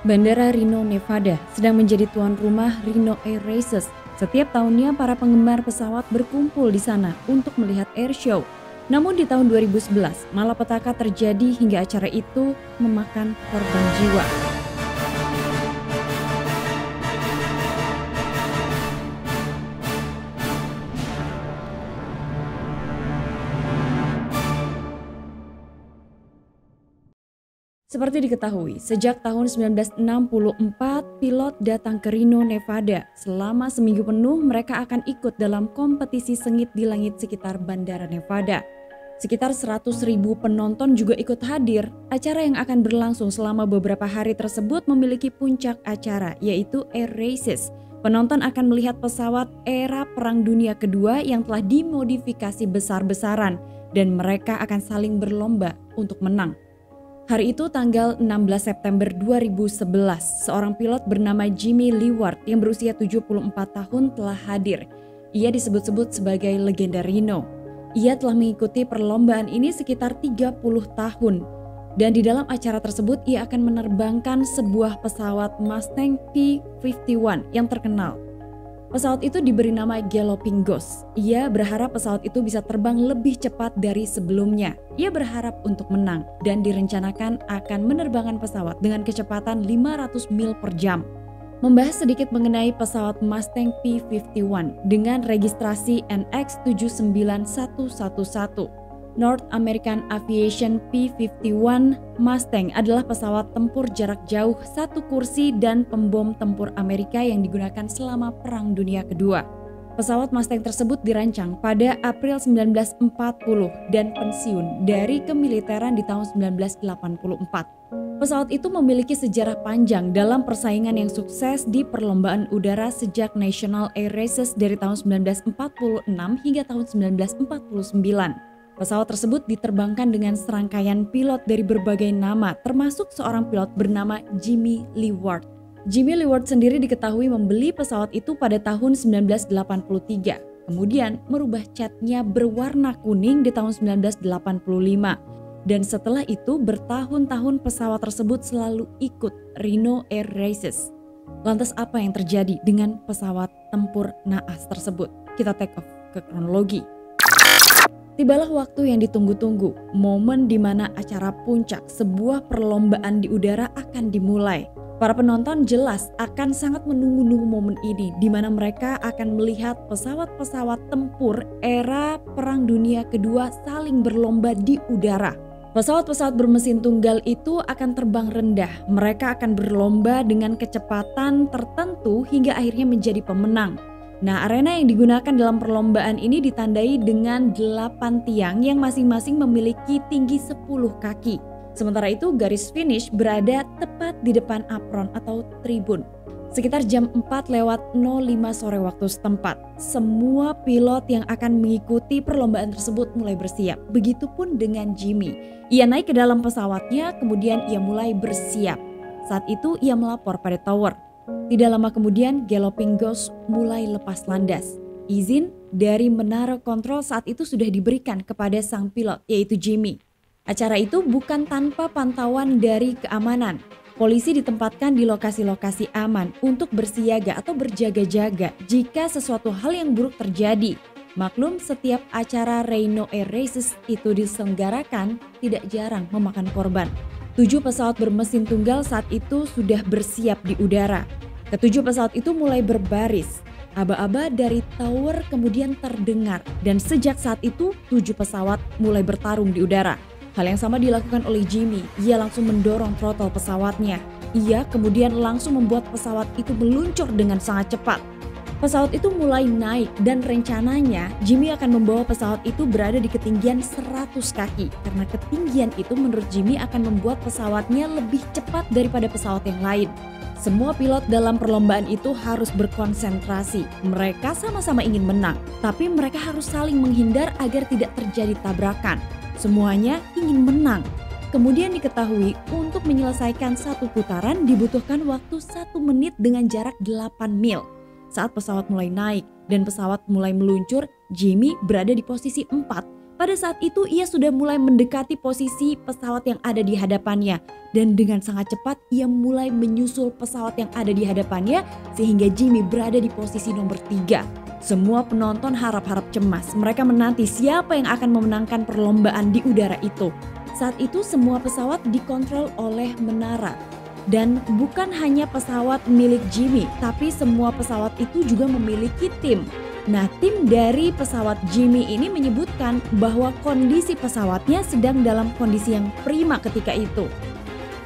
Bandara Reno, Nevada sedang menjadi tuan rumah Reno Air Races. Setiap tahunnya para penggemar pesawat berkumpul di sana untuk melihat air show. Namun di tahun 2011, malapetaka terjadi hingga acara itu memakan korban jiwa. Seperti diketahui, sejak tahun 1964, pilot datang ke Reno, Nevada. Selama seminggu penuh, mereka akan ikut dalam kompetisi sengit di langit sekitar Bandara Nevada. Sekitar 100.000 penonton juga ikut hadir. Acara yang akan berlangsung selama beberapa hari tersebut memiliki puncak acara, yaitu Air Races. Penonton akan melihat pesawat era Perang Dunia Kedua yang telah dimodifikasi besar-besaran, dan mereka akan saling berlomba untuk menang. Hari itu tanggal 16 September 2011, seorang pilot bernama Jimmy Leward yang berusia 74 tahun telah hadir. Ia disebut-sebut sebagai legenda Reno. Ia telah mengikuti perlombaan ini sekitar 30 tahun. Dan di dalam acara tersebut ia akan menerbangkan sebuah pesawat Mustang P-51 yang terkenal. Pesawat itu diberi nama Galloping Ghost. Ia berharap pesawat itu bisa terbang lebih cepat dari sebelumnya. Ia berharap untuk menang dan direncanakan akan menerbangkan pesawat dengan kecepatan 500 mil per jam. Membahas sedikit mengenai pesawat Mustang P-51 dengan registrasi NX79111. North American Aviation P-51 Mustang adalah pesawat tempur jarak jauh satu kursi dan pembom tempur Amerika yang digunakan selama Perang Dunia Kedua. Pesawat Mustang tersebut dirancang pada April 1940 dan pensiun dari kemiliteran di tahun 1984. Pesawat itu memiliki sejarah panjang dalam persaingan yang sukses di perlombaan udara sejak National Air Races dari tahun 1946 hingga tahun 1949. Pesawat tersebut diterbangkan dengan serangkaian pilot dari berbagai nama, termasuk seorang pilot bernama Jimmy Leward. Jimmy Leward sendiri diketahui membeli pesawat itu pada tahun 1983, kemudian merubah catnya berwarna kuning di tahun 1985. Dan setelah itu bertahun-tahun pesawat tersebut selalu ikut Reno Air Races. Lantas apa yang terjadi dengan pesawat tempur naas tersebut? Kita take off ke kronologi. Tibalah waktu yang ditunggu-tunggu, momen di mana acara puncak sebuah perlombaan di udara akan dimulai. Para penonton jelas akan sangat menunggu-nunggu momen ini, di mana mereka akan melihat pesawat-pesawat tempur era Perang Dunia Kedua saling berlomba di udara. Pesawat-pesawat bermesin tunggal itu akan terbang rendah. Mereka akan berlomba dengan kecepatan tertentu hingga akhirnya menjadi pemenang. Nah, arena yang digunakan dalam perlombaan ini ditandai dengan 8 tiang yang masing-masing memiliki tinggi 10 kaki. Sementara itu garis finish berada tepat di depan apron atau tribun. Sekitar jam 4:05 sore waktu setempat, semua pilot yang akan mengikuti perlombaan tersebut mulai bersiap. Begitupun dengan Jimmy. Ia naik ke dalam pesawatnya, kemudian ia mulai bersiap. Saat itu ia melapor pada tower. Tidak lama kemudian Galloping Ghost mulai lepas landas. Izin dari menara kontrol saat itu sudah diberikan kepada sang pilot, yaitu Jimmy. Acara itu bukan tanpa pantauan dari keamanan. Polisi ditempatkan di lokasi-lokasi aman untuk bersiaga atau berjaga-jaga jika sesuatu hal yang buruk terjadi. Maklum, setiap acara Reno Air Races itu diselenggarakan tidak jarang memakan korban. 7 pesawat bermesin tunggal saat itu sudah bersiap di udara. Ketujuh pesawat itu mulai berbaris. Aba-aba dari tower kemudian terdengar dan sejak saat itu 7 pesawat mulai bertarung di udara. Hal yang sama dilakukan oleh Jimmy. Ia langsung mendorong throttle pesawatnya. Ia kemudian langsung membuat pesawat itu meluncur dengan sangat cepat. Pesawat itu mulai naik dan rencananya Jimmy akan membawa pesawat itu berada di ketinggian 100 kaki. Karena ketinggian itu menurut Jimmy akan membuat pesawatnya lebih cepat daripada pesawat yang lain. Semua pilot dalam perlombaan itu harus berkonsentrasi. Mereka sama-sama ingin menang, tapi mereka harus saling menghindar agar tidak terjadi tabrakan. Semuanya ingin menang. Kemudian diketahui untuk menyelesaikan satu putaran dibutuhkan waktu 1 menit dengan jarak 8 mil. Saat pesawat mulai naik dan pesawat mulai meluncur, Jimmy berada di posisi 4 Pada saat itu ia sudah mulai mendekati posisi pesawat yang ada di hadapannya. Dan dengan sangat cepat ia mulai menyusul pesawat yang ada di hadapannya sehingga Jimmy berada di posisi nomor 3. Semua penonton harap-harap cemas. Mereka menanti siapa yang akan memenangkan perlombaan di udara itu. Saat itu semua pesawat dikontrol oleh menara. Dan bukan hanya pesawat milik Jimmy, tapi semua pesawat itu juga memiliki tim. Nah, tim dari pesawat Jimmy ini menyebutkan bahwa kondisi pesawatnya sedang dalam kondisi yang prima ketika itu.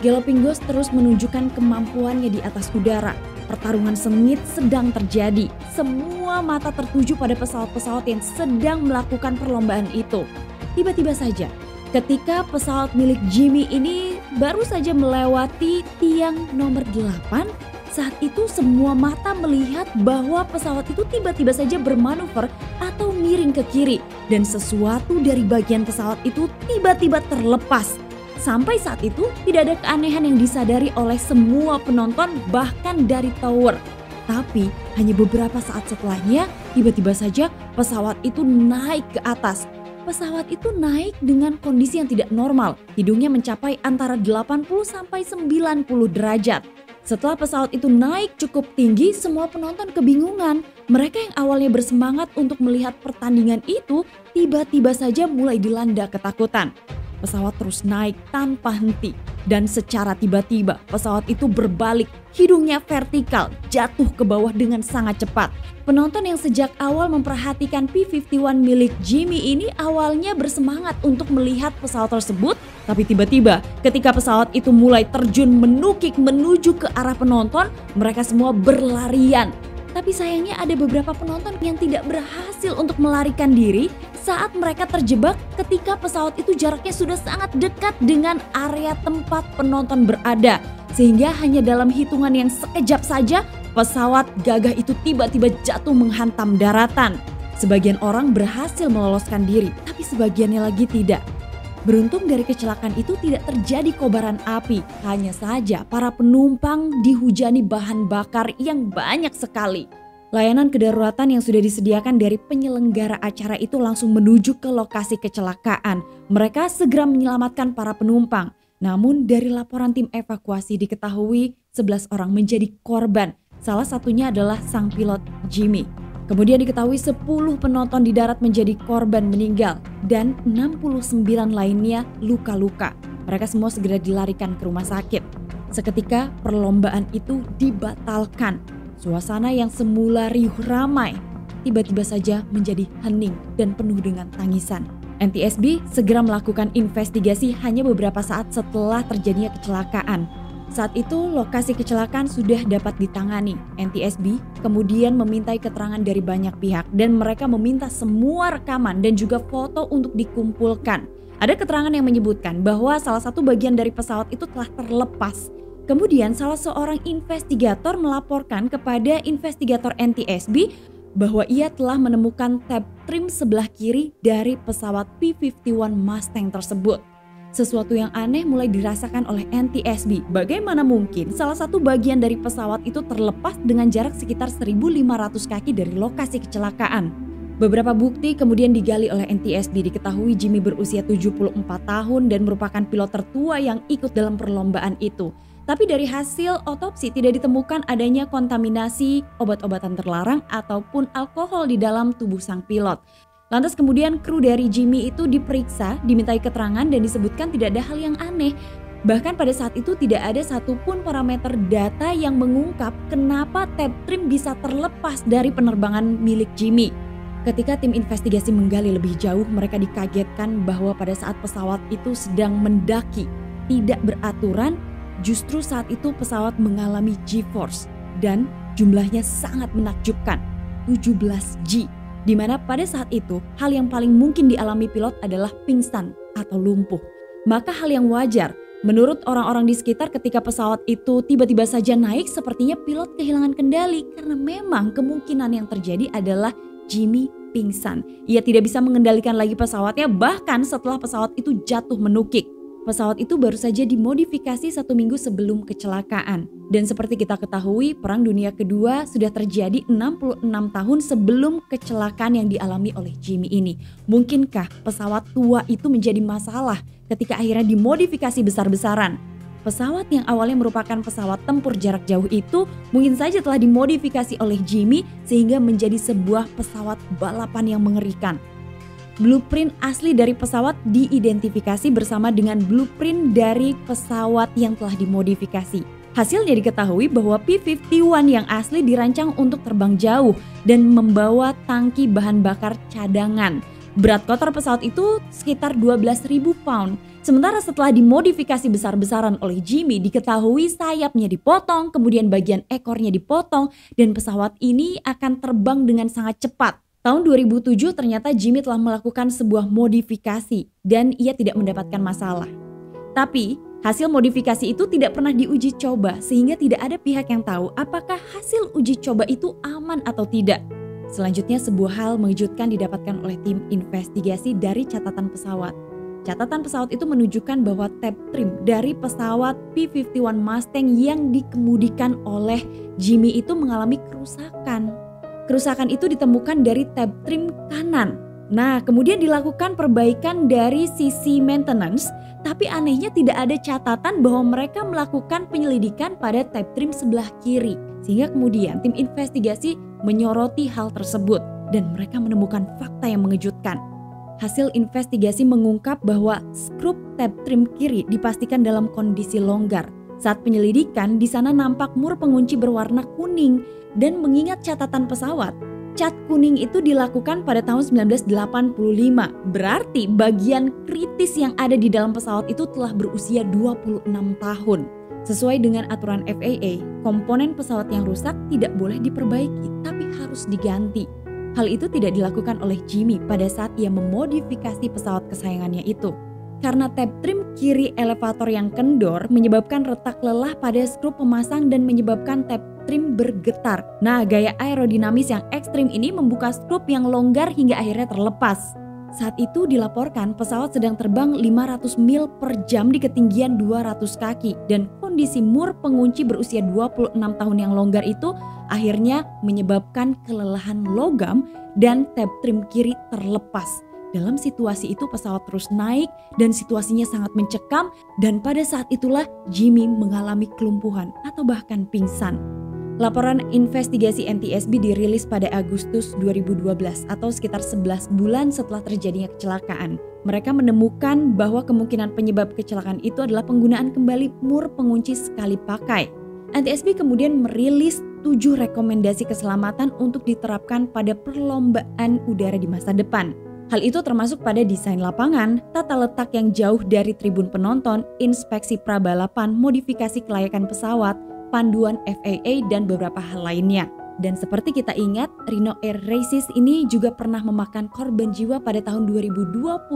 Galloping Ghost terus menunjukkan kemampuannya di atas udara. Pertarungan sengit sedang terjadi. Semua mata tertuju pada pesawat-pesawat yang sedang melakukan perlombaan itu. Tiba-tiba saja, ketika pesawat milik Jimmy ini baru saja melewati tiang nomor 8, saat itu semua mata melihat bahwa pesawat itu tiba-tiba saja bermanuver atau miring ke kiri dan sesuatu dari bagian pesawat itu tiba-tiba terlepas. Sampai saat itu tidak ada keanehan yang disadari oleh semua penonton bahkan dari tower. Tapi hanya beberapa saat setelahnya tiba-tiba saja pesawat itu naik ke atas. Pesawat itu naik dengan kondisi yang tidak normal. Hidungnya mencapai antara 80 sampai 90 derajat. Setelah pesawat itu naik cukup tinggi, semua penonton kebingungan. Mereka yang awalnya bersemangat untuk melihat pertandingan itu, tiba-tiba saja mulai dilanda ketakutan. Pesawat terus naik tanpa henti. Dan secara tiba-tiba pesawat itu berbalik, hidungnya vertikal, jatuh ke bawah dengan sangat cepat. Penonton yang sejak awal memperhatikan P-51 milik Jimmy ini awalnya bersemangat untuk melihat pesawat tersebut. Tapi tiba-tiba ketika pesawat itu mulai terjun menukik menuju ke arah penonton, mereka semua berlarian. Tapi sayangnya ada beberapa penonton yang tidak berhasil untuk melarikan diri saat mereka terjebak ketika pesawat itu jaraknya sudah sangat dekat dengan area tempat penonton berada. Sehingga hanya dalam hitungan yang sekejap saja pesawat gagah itu tiba-tiba jatuh menghantam daratan. Sebagian orang berhasil meloloskan diri, tapi sebagiannya lagi tidak. Beruntung dari kecelakaan itu tidak terjadi kobaran api, hanya saja para penumpang dihujani bahan bakar yang banyak sekali. Layanan kedaruratan yang sudah disediakan dari penyelenggara acara itu langsung menuju ke lokasi kecelakaan. Mereka segera menyelamatkan para penumpang. Namun dari laporan tim evakuasi diketahui 11 orang menjadi korban. Salah satunya adalah sang pilot Jimmy. Kemudian diketahui 10 penonton di darat menjadi korban meninggal dan 69 lainnya luka-luka. Mereka semua segera dilarikan ke rumah sakit. Seketika perlombaan itu dibatalkan. Suasana yang semula riuh ramai tiba-tiba saja menjadi hening dan penuh dengan tangisan. NTSB segera melakukan investigasi hanya beberapa saat setelah terjadinya kecelakaan. Saat itu lokasi kecelakaan sudah dapat ditangani. NTSB kemudian memintai keterangan dari banyak pihak dan mereka meminta semua rekaman dan juga foto untuk dikumpulkan. Ada keterangan yang menyebutkan bahwa salah satu bagian dari pesawat itu telah terlepas. Kemudian salah seorang investigator melaporkan kepada investigator NTSB bahwa ia telah menemukan tab trim sebelah kiri dari pesawat P-51 Mustang tersebut. Sesuatu yang aneh mulai dirasakan oleh NTSB. Bagaimana mungkin salah satu bagian dari pesawat itu terlepas dengan jarak sekitar 1.500 kaki dari lokasi kecelakaan. Beberapa bukti kemudian digali oleh NTSB. Diketahui Jimmy berusia 74 tahun dan merupakan pilot tertua yang ikut dalam perlombaan itu. Tapi dari hasil otopsi tidak ditemukan adanya kontaminasi obat-obatan terlarang ataupun alkohol di dalam tubuh sang pilot. Lantas kemudian kru dari Jimmy itu diperiksa, dimintai keterangan dan disebutkan tidak ada hal yang aneh. Bahkan pada saat itu tidak ada satupun parameter data yang mengungkap kenapa tab trim bisa terlepas dari penerbangan milik Jimmy. Ketika tim investigasi menggali lebih jauh, mereka dikagetkan bahwa pada saat pesawat itu sedang mendaki, tidak beraturan, justru saat itu pesawat mengalami G-force dan jumlahnya sangat menakjubkan, 17G. Di mana pada saat itu hal yang paling mungkin dialami pilot adalah pingsan atau lumpuh. Maka hal yang wajar menurut orang-orang di sekitar ketika pesawat itu tiba-tiba saja naik, sepertinya pilot kehilangan kendali karena memang kemungkinan yang terjadi adalah Jimmy pingsan. Ia tidak bisa mengendalikan lagi pesawatnya bahkan setelah pesawat itu jatuh menukik. pesawat itu baru saja dimodifikasi 1 minggu sebelum kecelakaan. Dan seperti kita ketahui, Perang Dunia Kedua sudah terjadi 66 tahun sebelum kecelakaan yang dialami oleh Jimmy ini. Mungkinkah pesawat tua itu menjadi masalah ketika akhirnya dimodifikasi besar-besaran? Pesawat yang awalnya merupakan pesawat tempur jarak jauh itu mungkin saja telah dimodifikasi oleh Jimmy sehingga menjadi sebuah pesawat balapan yang mengerikan. Blueprint asli dari pesawat diidentifikasi bersama dengan blueprint dari pesawat yang telah dimodifikasi. Hasilnya diketahui bahwa P-51 yang asli dirancang untuk terbang jauh dan membawa tangki bahan bakar cadangan. Berat kotor pesawat itu sekitar 12.000 pound. Sementara setelah dimodifikasi besar-besaran oleh Jimmy, diketahui sayapnya dipotong, kemudian bagian ekornya dipotong, dan pesawat ini akan terbang dengan sangat cepat. Tahun 2007 ternyata Jimmy telah melakukan sebuah modifikasi dan ia tidak mendapatkan masalah. Tapi hasil modifikasi itu tidak pernah diuji coba sehingga tidak ada pihak yang tahu apakah hasil uji coba itu aman atau tidak. Selanjutnya sebuah hal mengejutkan didapatkan oleh tim investigasi dari catatan pesawat. Catatan pesawat itu menunjukkan bahwa tab trim dari pesawat P-51 Mustang yang dikemudikan oleh Jimmy itu mengalami kerusakan. Kerusakan itu ditemukan dari tab trim kanan. Nah, kemudian dilakukan perbaikan dari sisi maintenance, tapi anehnya tidak ada catatan bahwa mereka melakukan penyelidikan pada tab trim sebelah kiri. Sehingga kemudian tim investigasi menyoroti hal tersebut dan mereka menemukan fakta yang mengejutkan. Hasil investigasi mengungkap bahwa skrup tab trim kiri dipastikan dalam kondisi longgar. Saat penyelidikan, di sana nampak mur pengunci berwarna kuning dan mengingat catatan pesawat, cat kuning itu dilakukan pada tahun 1985. Berarti bagian kritis yang ada di dalam pesawat itu telah berusia 26 tahun. Sesuai dengan aturan FAA, komponen pesawat yang rusak tidak boleh diperbaiki, tapi harus diganti. Hal itu tidak dilakukan oleh Jimmy pada saat ia memodifikasi pesawat kesayangannya itu. Karena tab trim kiri elevator yang kendor menyebabkan retak lelah pada skrup pemasang dan menyebabkan tab trim bergetar. Nah, gaya aerodinamis yang ekstrim ini membuka skrup yang longgar hingga akhirnya terlepas. Saat itu dilaporkan pesawat sedang terbang 500 mil per jam di ketinggian 200 kaki dan kondisi mur pengunci berusia 26 tahun yang longgar itu akhirnya menyebabkan kelelahan logam dan tab trim kiri terlepas. Dalam situasi itu pesawat terus naik dan situasinya sangat mencekam dan pada saat itulah Jimmy mengalami kelumpuhan atau bahkan pingsan. Laporan investigasi NTSB dirilis pada Agustus 2012 atau sekitar 11 bulan setelah terjadinya kecelakaan. Mereka menemukan bahwa kemungkinan penyebab kecelakaan itu adalah penggunaan kembali mur pengunci sekali pakai. NTSB kemudian merilis 7 rekomendasi keselamatan untuk diterapkan pada perlombaan udara di masa depan. Hal itu termasuk pada desain lapangan, tata letak yang jauh dari tribun penonton, inspeksi prabalapan, modifikasi kelayakan pesawat, panduan FAA, dan beberapa hal lainnya. Dan seperti kita ingat, Rhino Air Races ini juga pernah memakan korban jiwa pada tahun 2022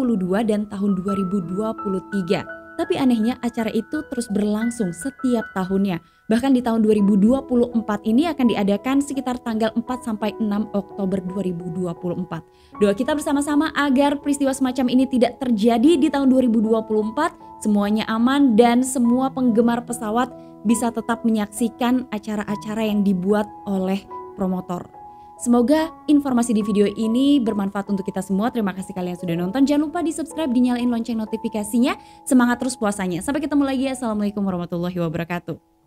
dan tahun 2023. Tapi anehnya acara itu terus berlangsung setiap tahunnya. Bahkan di tahun 2024 ini akan diadakan sekitar tanggal 4-6 Oktober 2024. Doa kita bersama-sama agar peristiwa semacam ini tidak terjadi di tahun 2024. Semuanya aman dan semua penggemar pesawat bisa tetap menyaksikan acara-acara yang dibuat oleh promotor. Semoga informasi di video ini bermanfaat untuk kita semua. Terima kasih kalian sudah nonton. Jangan lupa di subscribe, dinyalain lonceng notifikasinya. Semangat terus puasanya. Sampai ketemu lagi. Assalamualaikum warahmatullahi wabarakatuh.